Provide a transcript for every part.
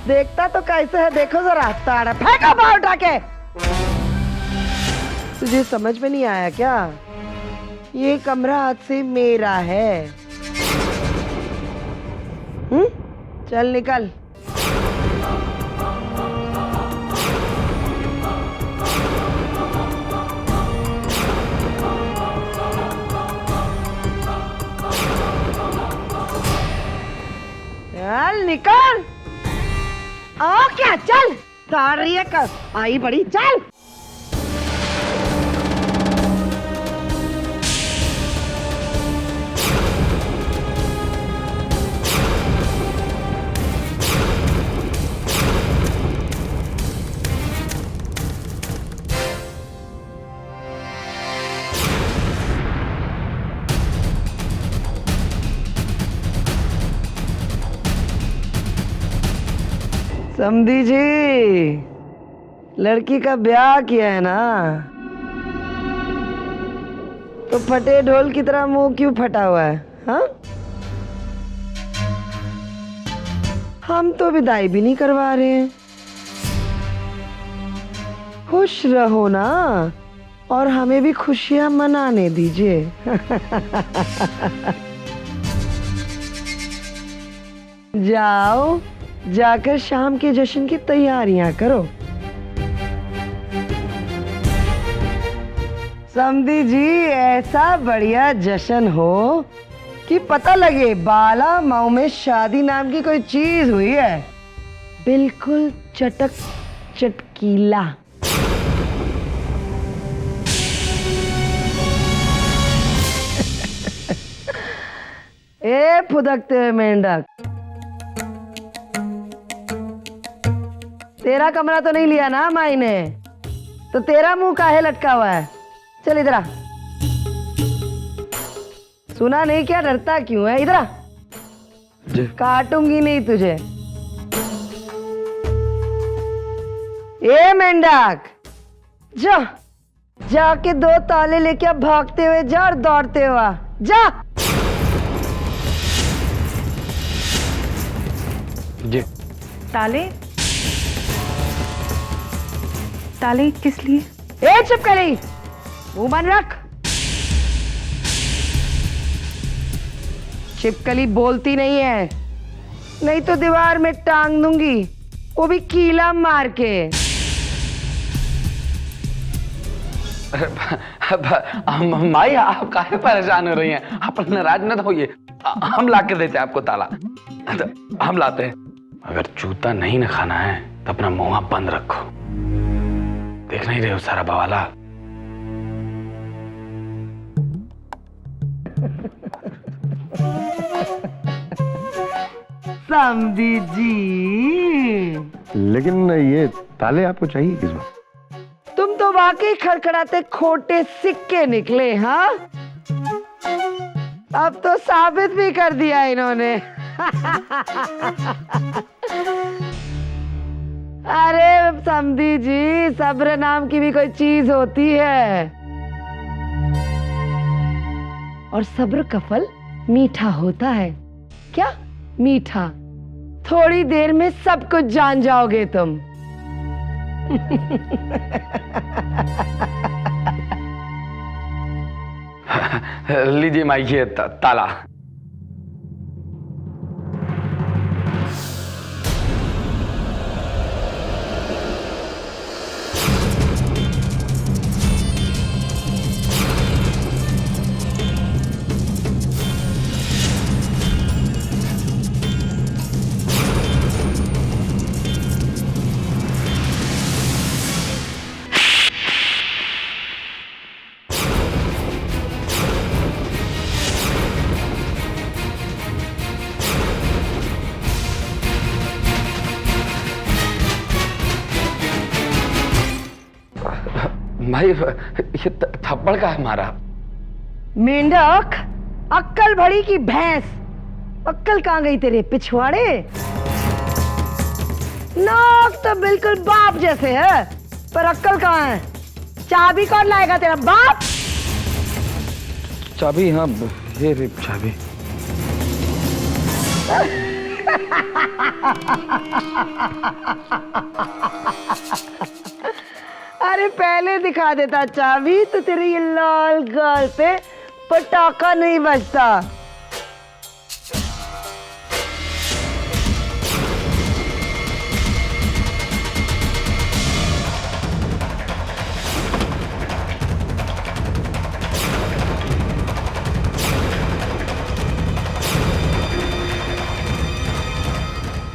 देखता तो कैसे है, देखो जरा। ताड़ा फेंको बाहर उठा के। तुझे समझ में नहीं आया क्या? ये कमरा आज से मेरा है। चल निकल। चल निकल। आ क्या, चल। ताड़ रही है कर, आई बड़ी, चल। समधी जी, लड़की का ब्याह किया है ना, तो फटे ढोल की तरह मुंह क्यों फटा हुआ है? हाँ, हम तो विदाई भी नहीं करवा रहे हैं। खुश रहो ना, और हमें भी खुशियां मनाने दीजिए। जाओ, जाकर शाम के जश्न की तैयारियां करो। समधी जी, ऐसा बढ़िया जश्न हो कि पता लगे बाला माऊ में शादी नाम की कोई चीज हुई है। बिल्कुल चटक चटकीला। ए फुदकते हुए मेंढक, तेरा कमरा तो नहीं लिया ना माई ने, तो तेरा मुंह काहे लटका हुआ है? चल इधर आ। सुना नहीं क्या, डरता क्यों है? इधर आ। काटूंगी नहीं तुझे। ए मेंढक, जा, जाके 2 ताले लेके अब भागते हुए जा और दौड़ते हुआ जा। जी। ताले? ताले किस लिए? ए छिपकली, मुंह बंद रख। छिपकली बोलती नहीं है, नहीं तो दीवार में टांग दूंगी, वो भी कीला मार के। माई, आप काहे परेशान हो रही हैं? आप नाराज मत होइए, हम ला के देते हैं आपको ताला। हम लाते हैं। अगर जूता नहीं ना खाना है तो अपना मुंह बंद रखो। देख नहीं रहे हो सारा बवाला? समधी जी, लेकिन ये ताले आपको चाहिए किस बात? तुम तो वाकई खड़खड़ाते खोटे सिक्के निकले। हाँ, अब तो साबित भी कर दिया इन्होंने। अरे समधी जी, सब्र नाम की भी कोई चीज होती है, और सब्र का फल मीठा होता है। क्या मीठा? थोड़ी देर में सब कुछ जान जाओगे तुम। लीजिए माई, ये ताला। भाई, ये थप्पड़ का है मारा? मेंढक, अक्कल भरी की भैंस, अक्कल कहाँ गई तेरे पिछवाड़े? नाक तो बिल्कुल बाप जैसे है, पर अक्कल कहाँ है? चाबी कौन लाएगा, तेरा बाप? चाबी? हाँ, ये चाबी। अरे पहले दिखा देता चाबी तो तेरे ये लाल गाल पे पटाखा नहीं बजता।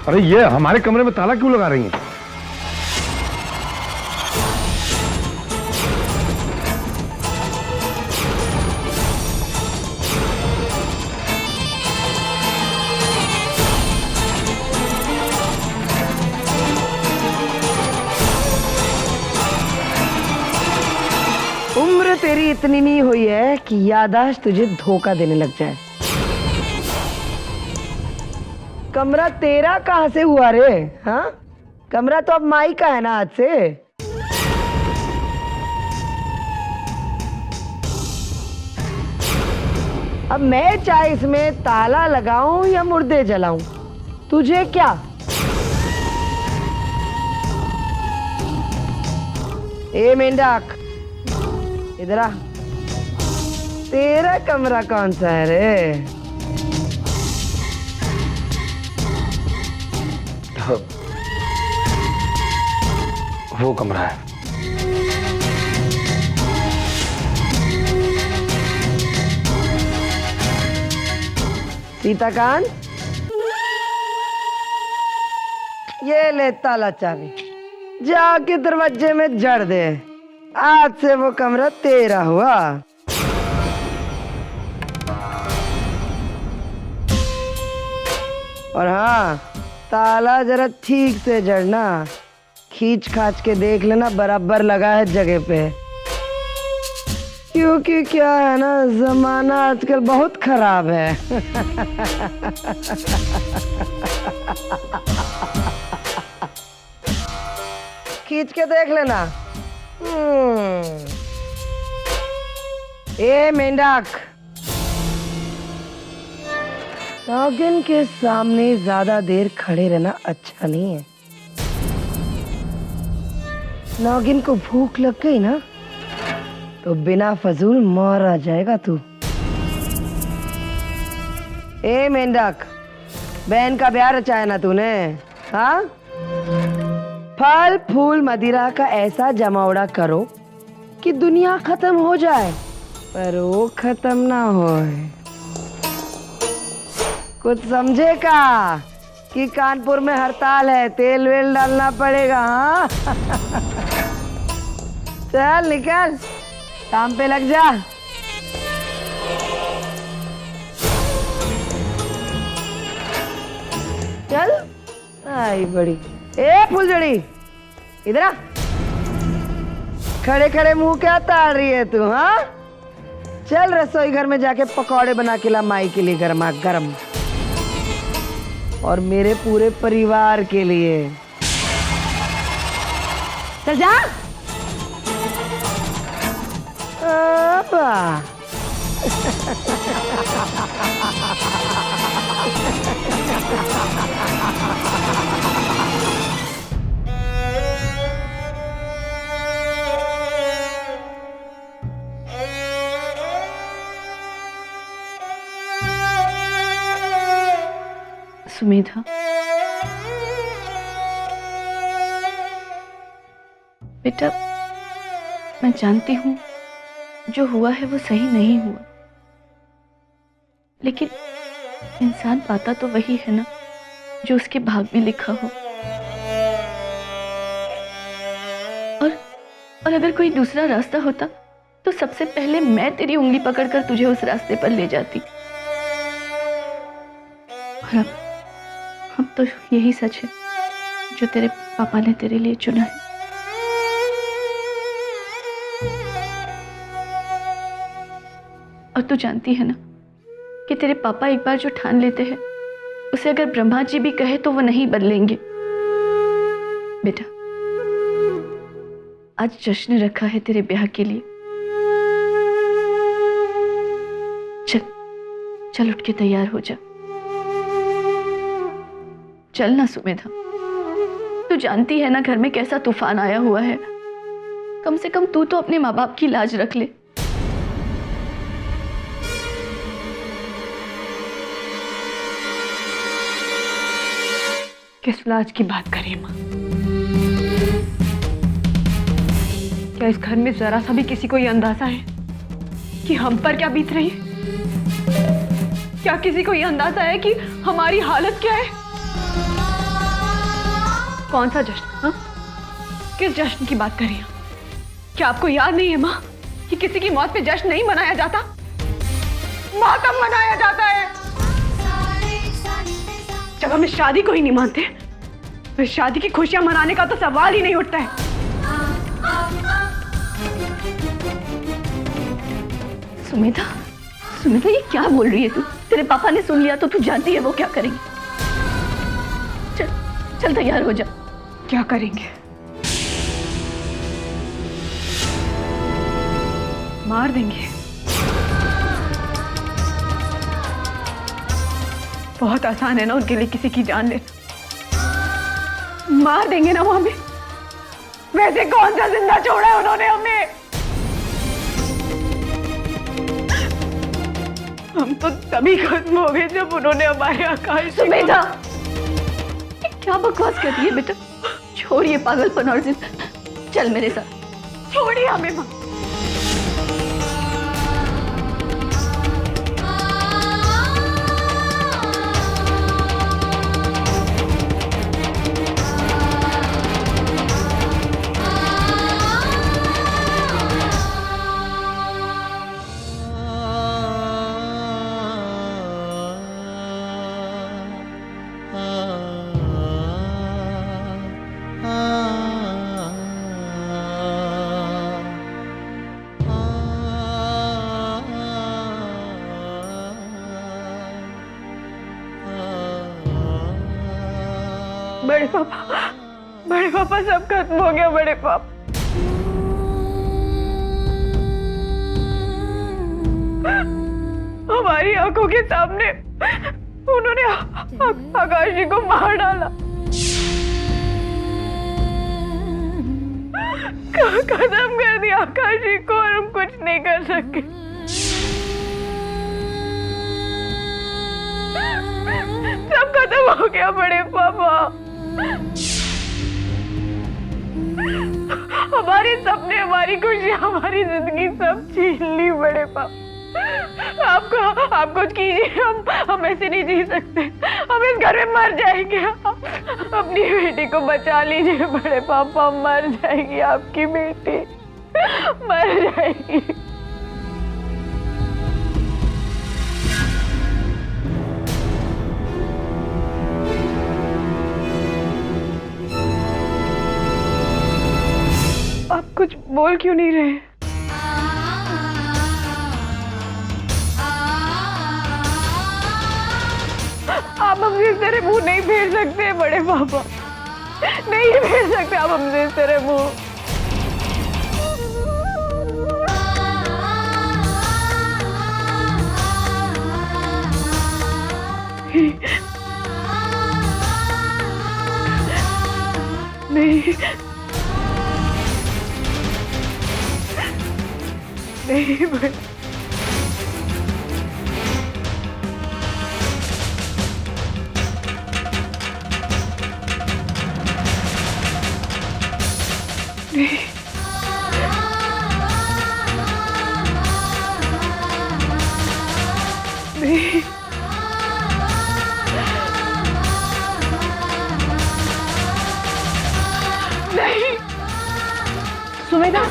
अरे ये हमारे कमरे में ताला क्यों लगा रही हैं? उम्र तेरी इतनी नहीं हुई है कि याददाश्त तुझे धोखा देने लग जाए। कमरा तेरा कहाँ से हुआ रे? हाँ, कमरा तो अब माई का है ना आज से। अब मैं चाहे इसमें ताला लगाऊं या मुर्दे जलाऊं, तुझे क्या? ए मेंढक, इधर आ। तेरा कमरा कौन सा है रे? वो कमरा है। सीताकांत, ये ले ताला चाबी, जाके दरवाजे में जड़ दे। आज से वो कमरा तेरा हुआ। और हाँ, ताला जरा ठीक से जड़ना, खींच खाच के देख लेना बराबर लगा है जगह पे। क्योंकि क्या है ना, जमाना आजकल बहुत खराब है। खींच के देख लेना। ए मेंढक, नागिन के सामने ज्यादा देर खड़े रहना अच्छा नहीं है। नागिन को भूख लग गई ना तो बिना फजूल मारा जाएगा तू। ए मेंढक, बहन का ब्याह रचाया ना तूने? हाँ, फल फूल मदिरा का ऐसा जमावड़ा करो कि दुनिया खत्म हो जाए पर वो खत्म ना होए। कुछ समझे का कि कानपुर में हड़ताल है, तेल वेल डालना पड़ेगा। हाँ चल निकल, काम पे लग जा। चल आई बड़ी। ए फुलझड़ी, इधर आ। खड़े खड़े मुंह क्या ताड़ रही है तू? हाँ, चल रसोई घर में जाके पकौड़े बना के ला माई के लिए गर्मा गर्म, और मेरे पूरे परिवार के लिए। चल जा। सुमेधा, बेटा मैं जानती हूँ जो हुआ है वो सही नहीं हुआ, लेकिन इंसान पाता तो वही है ना जो उसके भाग में लिखा हो। और अगर कोई दूसरा रास्ता होता तो सबसे पहले मैं तेरी उंगली पकड़कर तुझे उस रास्ते पर ले जाती। और अब तो यही सच है जो तेरे पापा ने तेरे लिए चुना है। और तू जानती है ना कि तेरे पापा एक बार जो ठान लेते हैं उसे अगर ब्रह्मा जी भी कहे तो वो नहीं बदलेंगे। बेटा आज जश्न रखा है तेरे ब्याह के लिए। चल चल उठ के तैयार हो जा। चल ना सुमेधा, तू जानती है ना घर में कैसा तूफान आया हुआ है। कम से कम तू तो अपने माँ बाप की लाज रख ले। किस लाज की बात करें माँ? क्या इस घर में जरा सा भी किसी को ये अंदाजा है कि हम पर क्या बीत रही है? क्या किसी को ये अंदाजा है कि हमारी हालत क्या है? कौन सा जश्न? हाँ? किस जश्न की बात कर रही हैं? क्या आपको याद नहीं है माँ कि किसी की मौत पे जश्न नहीं मनाया जाता, मातम मनाया जाता है। जब हम इस शादी को ही नहीं मानते तो इस शादी की खुशियां मनाने का तो सवाल ही नहीं उठता है। सुमेधा, सुमेधा ये क्या बोल रही है तू? तेरे पापा ने सुन लिया तो तू जानती है वो क्या करेंगे। चल चल तैयार हो जा। क्या करेंगे? मार देंगे। बहुत आसान है ना उनके लिए किसी की जान लेना। मार देंगे ना वो हमें। वैसे कौन सा जिंदा छोड़ा है उन्होंने हमें? हम तो तभी खत्म हो गए जब उन्होंने हमारे आकाश। सुमेधा, ये क्या बकवास कर रही है बेटा? छोड़िए पागलपन और जिद, चल मेरे साथ। छोड़िए हमें माँ। बड़े पापा सब खत्म हो गया। बड़े पापा हमारी आंखों के सामने उन्होंने आकाश जी को मार डाला। खत्म कर दिया आकाश जी को और हम कुछ नहीं कर सके। सब खत्म हो गया बड़े पापा। हमारे सपने, हमारी खुशियाँ, हमारी जिंदगी सब छीन ली बड़े पापा। आप कुछ कीजिए। हम ऐसे नहीं जी सकते। हम इस घर में मर जाएंगे। अपनी बेटी को बचा लीजिए बड़े पापा। मर जाएगी आपकी बेटी, मर जाएगी। आप कुछ बोल क्यों नहीं रहे? आप हमसे इस तरह मुंह नहीं फेर सकते बड़े पापा, नहीं फेर सकते आप हमसे इस तरह मुंह। नहीं नहीं बड़े नहीं नहीं। सुमेधा,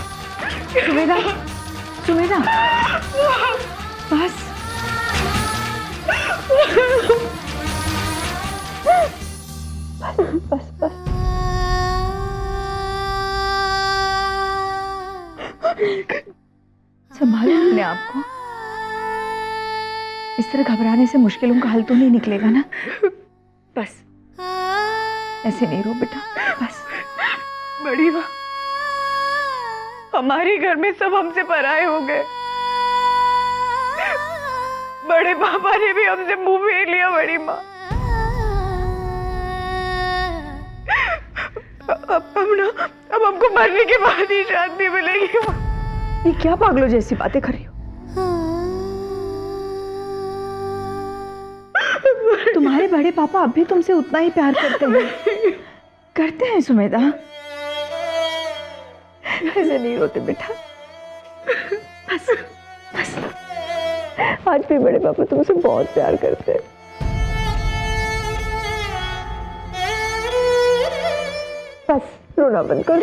सुमेधा, सुमेधा, बस बस बस। संभालो अपने आप को। इस तरह घबराने से मुश्किलों का हल तो नहीं निकलेगा ना। बस ऐसे नहीं रो बेटा, बस। बड़ी माँ, हमारे घर में सब हमसे पराए हो गए। बड़े पापा ने भी हमसे मुंह फेर लिया बड़ी माँ। अब हमको मरने के बाद ही शांति मिलेगी। ये क्या पागलों जैसी बातें कर रही हो? तुम्हारे बड़े पापा अब भी तुमसे उतना ही प्यार करते हैं सुमेधा। ऐसे नहीं रोते बेटा, बस बस। आज भी बड़े पापा तुमसे बहुत प्यार करते हैं। बस रोना बंद कर।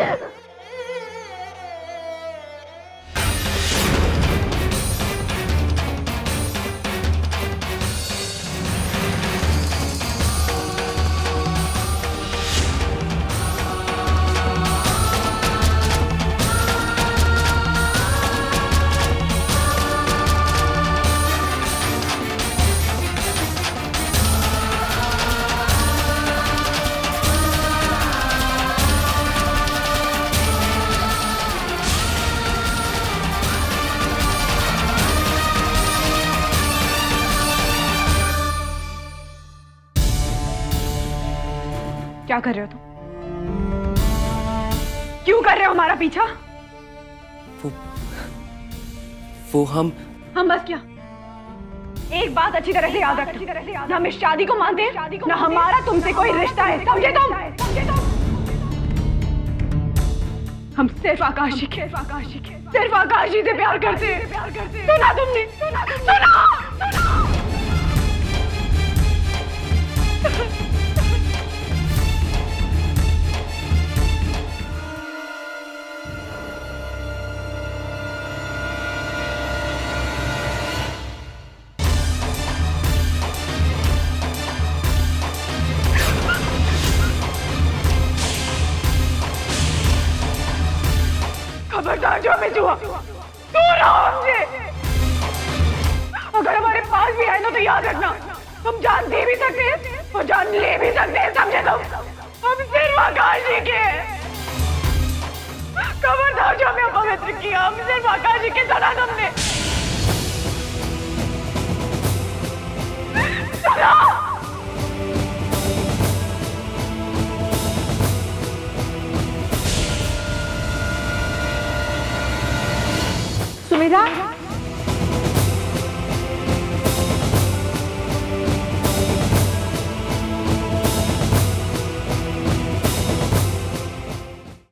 क्या कर रहे हो तुम? क्यों कर रहे हो हमारा पीछा? वो हम बस क्या? एक बात अच्छी तरह से याद रखना, ना हम इस शादी को मानते हैं, ना हमारा तुमसे कोई रिश्ता है, समझे तुम? हम सिर्फ आकाशी से प्यार करते हैं। सुना तुमने? सुना। खबरदार जो हमें छुआ, दूर रहो हमसे। अगर हमारे पास भी है ना तो याद रखना, हम जान दे भी सकते हैं और जान ले भी सकते हैं, समझे तुम? हम सिर्फ आकाश जी के हैं। खबरदार जो हमें अपवित्र किया, हम सिर्फ आकाश जी के सुना तुमने। सुना। सुमेधा,